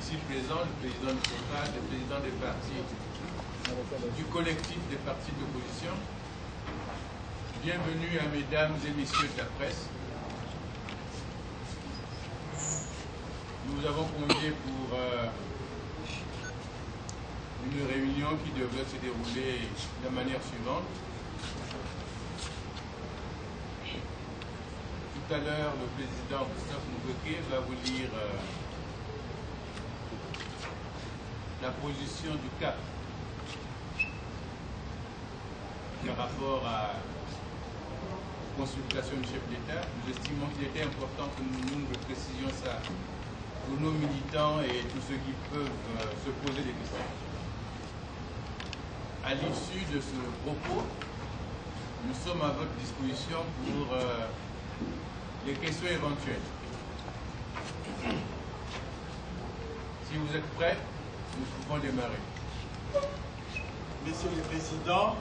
ici présents, le président du COCAD, le président des partis, du collectif des partis d'opposition. Bienvenue à mesdames et messieurs de la presse. Nous avons convié pour une réunion qui devrait se dérouler de la manière suivante. Tout à l'heure, le président Christophe Moukeke va vous lire la position du CAP par rapport à la consultation du chef d'État. Nous estimons qu'il était important que nous précisions ça pour nos militants et tous ceux qui peuvent se poser des questions. À l'issue de ce propos, nous sommes à votre disposition pour les questions éventuelles. Si vous êtes prêts, nous pouvons démarrer. Messieurs les présidents,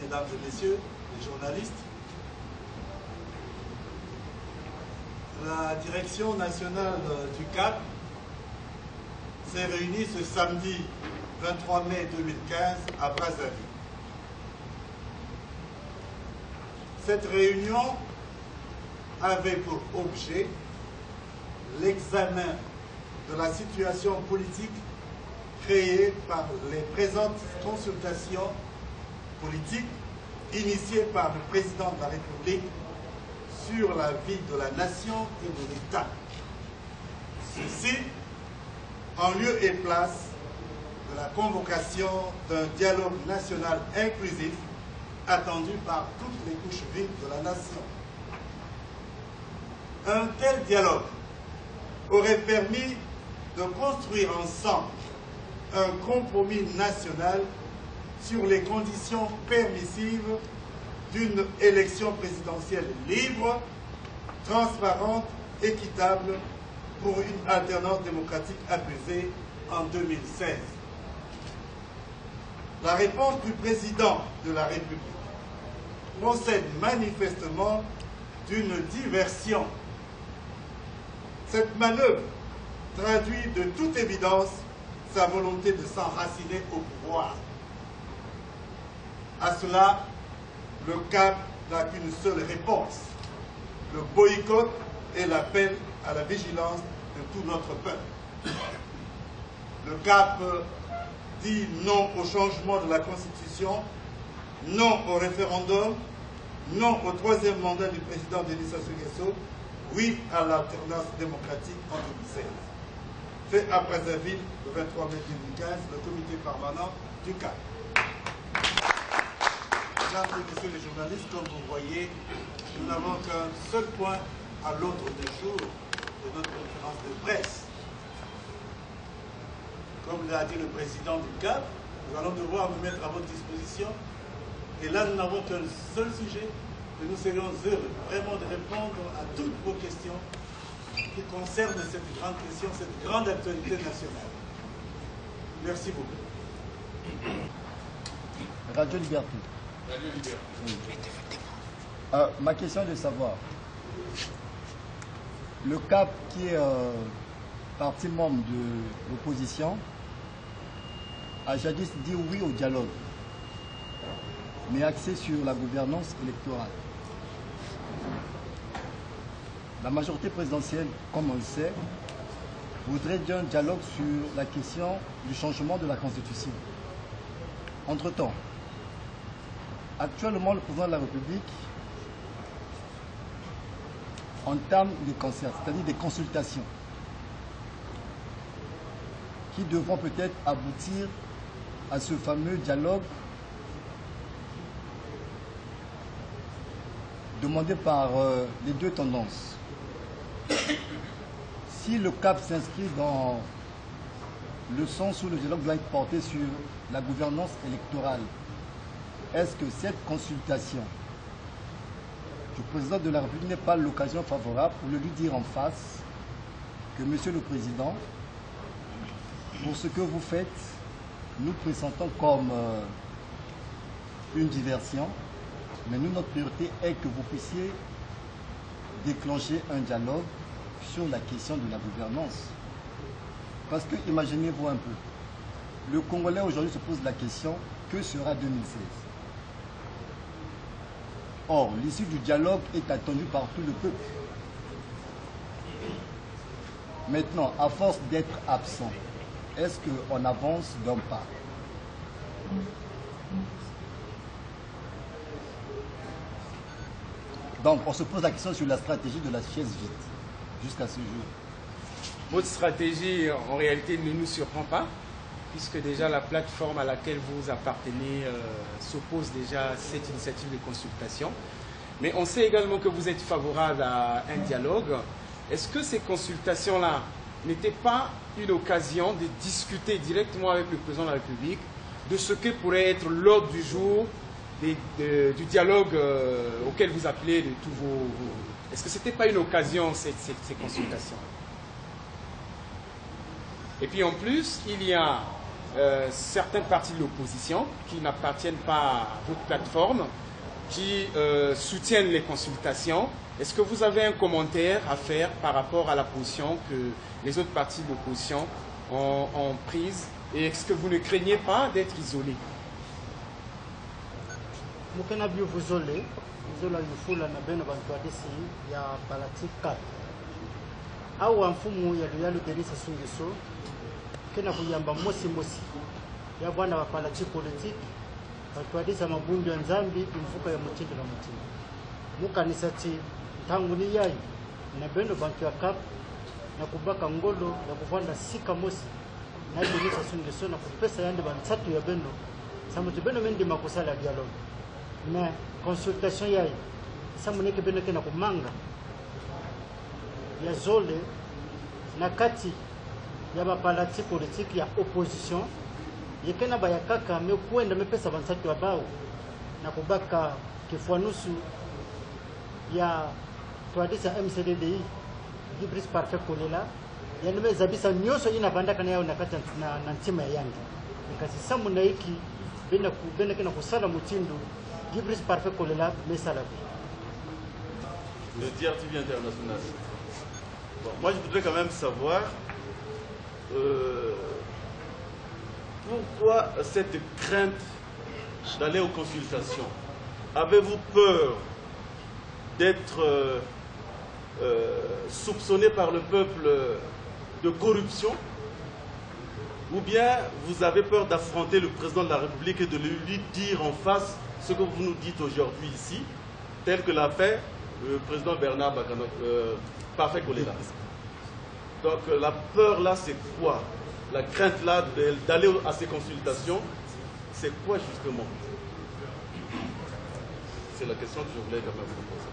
mesdames et messieurs les journalistes, la direction nationale du CAP s'est réunie ce samedi 23 mai 2015 à Brazzaville. Cette réunion avait pour objet l'examen de la situation politique créée par les présentes consultations politiques initiées par le président de la République sur la vie de la nation et de l'État. Ceci en lieu et place de la convocation d'un dialogue national inclusif attendu par toutes les couches vives de la nation. Un tel dialogue aurait permis de construire ensemble un compromis national sur les conditions permissives d'une élection présidentielle libre, transparente, équitable pour une alternance démocratique apaisée en 2016. La réponse du président de la République procède manifestement d'une diversion. Cette manœuvre traduit de toute évidence sa volonté de s'enraciner au pouvoir. À cela, le CAP n'a qu'une seule réponse, le boycott et l'appel à la vigilance de tout notre peuple. Le CAP dit non au changement de la Constitution, non au référendum, non au troisième mandat du président Denis Sassou Nguesso, oui à l'alternance démocratique en 2016. Fait à Brazzaville, le 23 mai 2015, le comité permanent du CAP. Mesdames et messieurs les journalistes, comme vous voyez, nous n'avons qu'un seul point à l'ordre du jour de notre conférence de presse. Comme l'a dit le président du CAP, nous allons devoir nous mettre à votre disposition. Et là, nous n'avons qu'un seul sujet, et nous serions heureux vraiment de répondre à toutes vos questions qui concernent cette grande question, cette grande actualité nationale. Merci beaucoup. Radio Liberté. Radio Liberté. Oui. Ma question est de savoir, le CAP qui est parti membre de l'opposition a jadis dit oui au dialogue, mais axé sur la gouvernance électorale. La majorité présidentielle, comme on le sait, voudrait un dialogue sur la question du changement de la Constitution. Entre-temps, actuellement, le président de la République entame des concerts, c'est-à-dire des consultations, qui devront peut-être aboutir à ce fameux dialogue demandé par les deux tendances. Si le CAP s'inscrit dans le sens où le dialogue doit être porté sur la gouvernance électorale, est-ce que cette consultation du président de la République n'est pas l'occasion favorable pour le lui dire en face que, Monsieur le Président, pour ce que vous faites, nous présentons comme une diversion, mais nous, notre priorité est que vous puissiez déclencher un dialogue sur la question de la gouvernance. Parce que imaginez-vous un peu, le Congolais aujourd'hui se pose la question, que sera 2016? Or, l'issue du dialogue est attendue par tout le peuple. Maintenant, à force d'être absent, est-ce qu'on avance d'un pas? Donc, on se pose la question sur la stratégie de la chaise vide, jusqu'à ce jour. Votre stratégie, en réalité, ne nous surprend pas, puisque déjà la plateforme à laquelle vous appartenez s'oppose déjà à cette initiative de consultation. Mais on sait également que vous êtes favorable à un dialogue. Est-ce que ces consultations-là n'étaient pas une occasion de discuter directement avec le président de la République de ce que pourrait être l'ordre du jour du dialogue auquel vous appelez de tous vos... Est-ce que ce n'était pas une occasion, ces consultations? Et puis en plus, il y a certains partis de l'opposition qui n'appartiennent pas à votre plateforme, qui soutiennent les consultations. Est-ce que vous avez un commentaire à faire par rapport à la position que les autres partis de l'opposition ont prise? Et est-ce que vous ne craignez pas d'être isolé? Mukena bio vuzole zola yufula na beno bantu adisi ya balati 4 au mfumu ya luyalo delisa sungiso kena kuyamba mosi ya bwana wa balati politique bantu adisa mabundu ya nzambi imfuka ya mutindo na mutindo mukanisati tangu ni yayi na beno bantu ya kap na kubaka ngolo ya kuvanda sika mosi na delisa sungiso na kupesa yande bansatu ya beno samuti beno mendi makusala dialogue na consultation yayi samuneke beno kena kumanga ya zole na kati ya bapalati politique ya opposition yekena bayakaka mekuenda mepesa bansatu ya bao na kubaka kifuanusu ya twadisa MCDDI Gibris Parfait Kolela ya nime zabisa nyoso inabandaka na yao na kati na ntima ya yangi ikasi samuna iki bena kena kusala mutindo Gibris Parfait Kolela Messala. Le DRTV international. Bon, moi, je voudrais quand même savoir pourquoi cette crainte d'aller aux consultations. Avez-vous peur d'être soupçonné par le peuple de corruption? Ou bien vous avez peur d'affronter le président de la République et de lui dire en face ce que vous nous dites aujourd'hui ici, tel que l'a fait le président Bernard Parfait Kolela? Donc la peur là, c'est quoi? La crainte là d'aller à ces consultations, c'est quoi justement? C'est la question que je voulais quand même vous poser.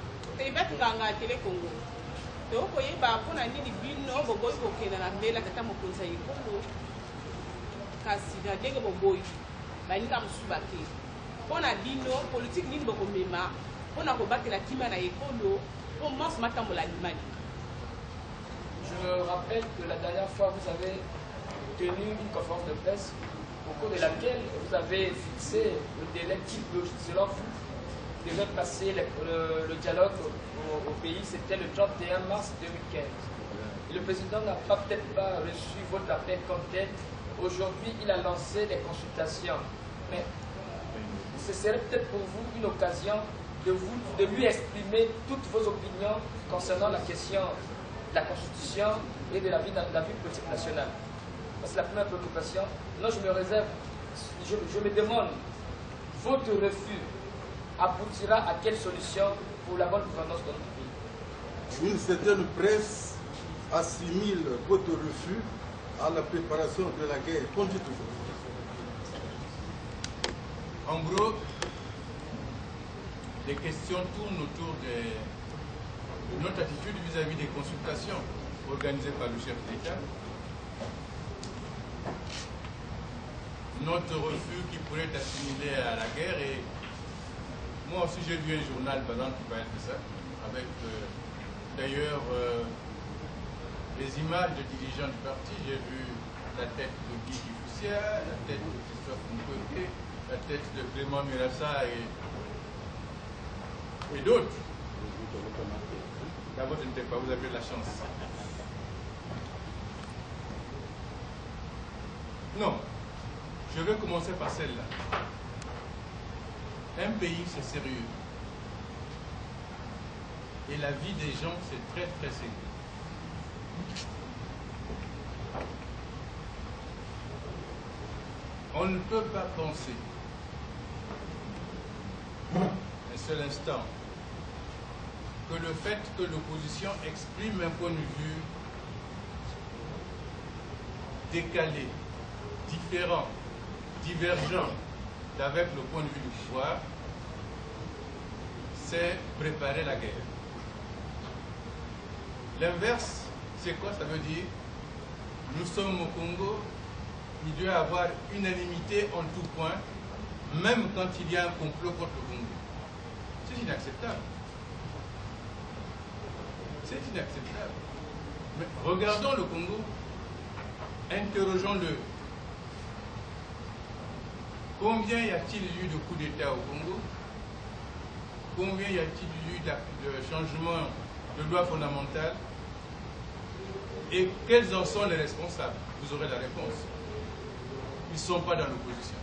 Pona dino politique nini boko mema pona ko batela kima na ekolo pour mas matambola limani. Je rappelle que la dernière fois vous avez tenu une conférence de presse au cours de laquelle vous avez fixé le délai qui selon vous devait passer le dialogue au pays, c'était le 31 mars 2015. Et le président n'a peut-être pas reçu votre appel comme tel. Aujourd'hui, il a lancé des consultations. Mais ce serait peut-être pour vous une occasion de lui exprimer toutes vos opinions concernant la question de la Constitution et de la vie politique nationale. C'est la première préoccupation. Là, je me réserve, je me demande, votre refus aboutira à quelle solution pour la bonne gouvernance de notre pays? Une certaine presse assimile votre refus à la préparation de la guerre. Continuez. En gros, les questions tournent autour de notre attitude vis-à-vis des consultations organisées par le chef d'État, notre refus qui pourrait être assimilé à la guerre. Et moi aussi j'ai lu un journal par exemple qui parle de ça, avec d'ailleurs les images de dirigeants du parti. J'ai vu la tête de Guy Gifusia, la tête de Christophe Moukweke, la tête de Clément Mirassa et d'autres. D'abord, je ne sais pas, vous avez la chance. Non, je vais commencer par celle-là. Un pays, c'est sérieux. Et la vie des gens, c'est très très sérieux. On ne peut pas penser un seul instant que le fait que l'opposition exprime un point de vue décalé, différent, divergent d'avec le point de vue du pouvoir, c'est préparer la guerre. L'inverse, c'est quoi? Ça veut dire, nous sommes au Congo, il doit y avoir unanimité en tout point, même quand il y a un complot contre le Congo. C'est inacceptable. C'est inacceptable. Mais regardons le Congo, interrogeons-le. Combien y a-t-il eu de coups d'État au Congo? Combien y a-t-il eu de changements de loi fondamentale? Et quels en sont les responsables? Vous aurez la réponse. Ils ne sont pas dans l'opposition.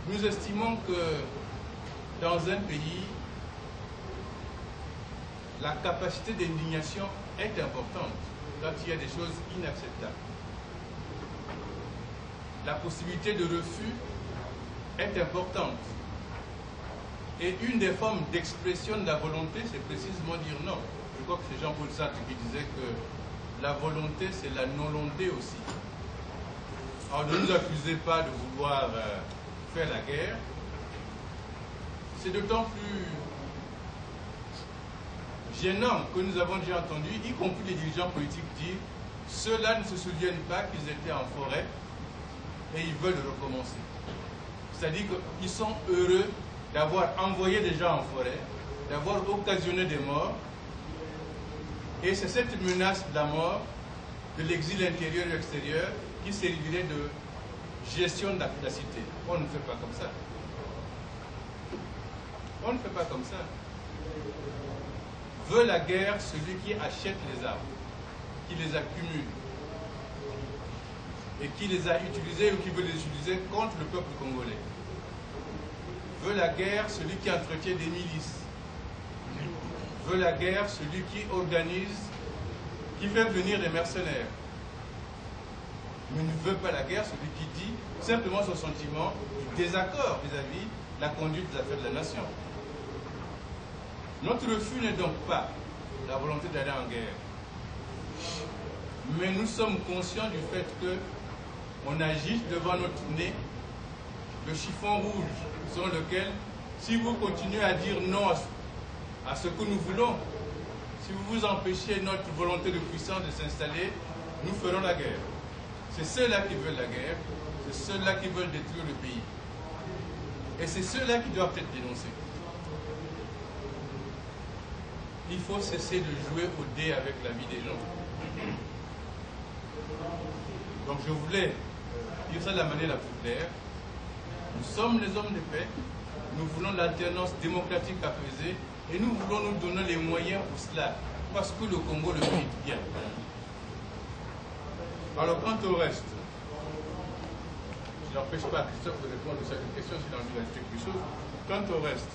Nous estimons que dans un pays, la capacité d'indignation est importante quand il y a des choses inacceptables. La possibilité de refus est importante. Et une des formes d'expression de la volonté, c'est précisément dire non. Je crois que c'est Jean-Paul Sartre qui disait que la volonté, c'est la non-volonté aussi. Alors ne nous accusez pas de vouloir faire la guerre. C'est d'autant plus gênant que nous avons déjà entendu, y compris les dirigeants politiques, dire ceux-là ne se souviennent pas qu'ils étaient en forêt et ils veulent recommencer. C'est-à-dire qu'ils sont heureux d'avoir envoyé des gens en forêt, d'avoir occasionné des morts. Et c'est cette menace de la mort, de l'exil intérieur et extérieur, qui servirait de gestion de la cité. On ne fait pas comme ça. On ne fait pas comme ça. Veut la guerre celui qui achète les armes, qui les accumule, et qui les a utilisées ou qui veut les utiliser contre le peuple congolais. Veut la guerre celui qui entretient des milices. Veut la guerre celui qui organise, qui fait venir des mercenaires. Mais ne veut pas la guerre celui qui dit simplement son sentiment du désaccord vis-à-vis de la conduite des affaires de la nation. Notre refus n'est donc pas la volonté d'aller en guerre. Mais nous sommes conscients du fait qu'on agit devant notre nez le chiffon rouge sur lequel, si vous continuez à dire non à ce que nous voulons, si vous vous empêchez notre volonté de puissance de s'installer, nous ferons la guerre. C'est ceux-là qui veulent la guerre, c'est ceux-là qui veulent détruire le pays. Et c'est ceux-là qui doivent être dénoncés. Il faut cesser de jouer au dé avec la vie des gens. Donc je voulais dire ça de la manière la plus claire. Nous sommes les hommes de paix, nous voulons l'alternance démocratique apaisée et nous voulons nous donner les moyens pour cela, parce que le Congo le mérite bien. Alors quant au reste, je n'empêche pas Christophe de répondre à cette question s'il a envie d'ajouter quelque chose. Quant au reste,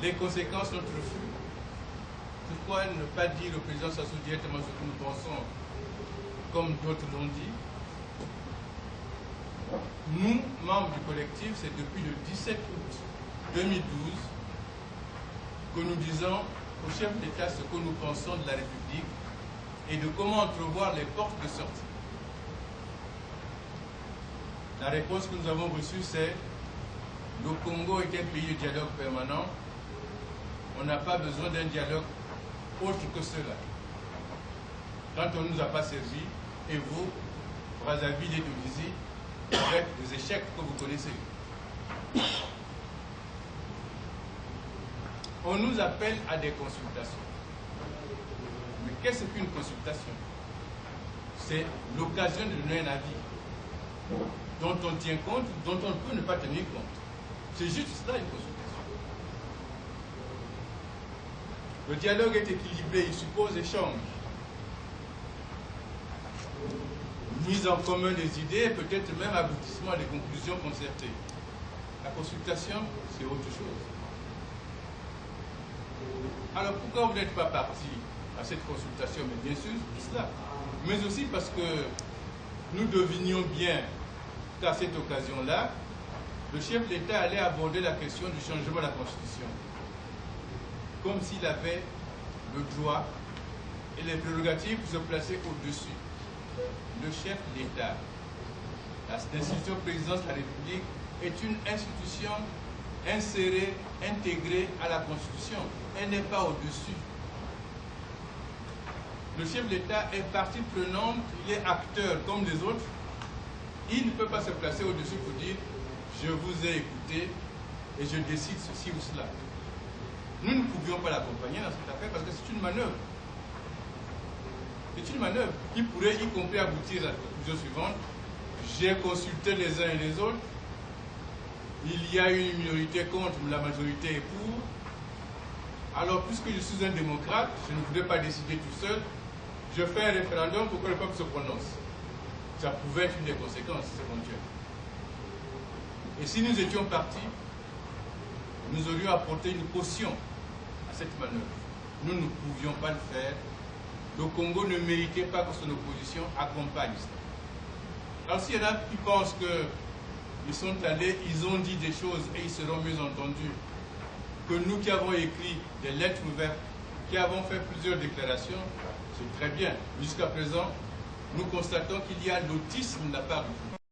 les conséquences de notre refus. Pourquoi ne pas dire au président Sassou directement ce que nous pensons, comme d'autres l'ont dit? Nous, membres du collectif, c'est depuis le 17 août 2012 que nous disons au chef d'État ce que nous pensons de la République et de comment entrevoir les portes de sortie. La réponse que nous avons reçue, c'est le Congo est un pays de dialogue permanent. On n'a pas besoin d'un dialogue autre que cela. Quand on ne nous a pas servi, et vous, Brazzaville et Tunisie, avec des échecs que vous connaissez. On nous appelle à des consultations. Mais qu'est-ce qu'une consultation? C'est l'occasion de donner un avis dont on tient compte, dont on peut ne pas tenir compte. C'est juste cela une consultation. Le dialogue est équilibré, il suppose échange. Mise en commun des idées, peut-être même aboutissement à des conclusions concertées. La consultation, c'est autre chose. Alors pourquoi vous n'êtes pas parti à cette consultation? Mais bien sûr, pour cela. Mais aussi parce que nous devinions bien qu'à cette occasion-là, le chef de l'État allait aborder la question du changement de la Constitution. Comme s'il avait le droit et les prérogatives pour se placer au-dessus. Le chef de l'État, l'institution présidence de la République, est une institution insérée, intégrée à la Constitution. Elle n'est pas au-dessus. Le chef de l'État est partie prenante, il est acteur comme les autres. Il ne peut pas se placer au-dessus pour dire « je vous ai écouté et je décide ceci ou cela ». Nous ne pouvions pas l'accompagner dans cette affaire parce que c'est une manœuvre. C'est une manœuvre qui pourrait y compris aboutir à la conclusion suivante. J'ai consulté les uns et les autres. Il y a une minorité contre, mais la majorité est pour. Alors, puisque je suis un démocrate, je ne voudrais pas décider tout seul. Je fais un référendum pour que le peuple se prononce. Ça pouvait être une des conséquences éventuelles. Et si nous étions partis, nous aurions apporté une caution à cette manœuvre. Nous ne pouvions pas le faire. Le Congo ne méritait pas que son opposition accompagne ça. Alors s'il y en a qui pensent qu'ils sont allés, ils ont dit des choses et ils seront mieux entendus que nous qui avons écrit des lettres ouvertes, qui avons fait plusieurs déclarations, c'est très bien. Jusqu'à présent, nous constatons qu'il y a l'autisme de la part du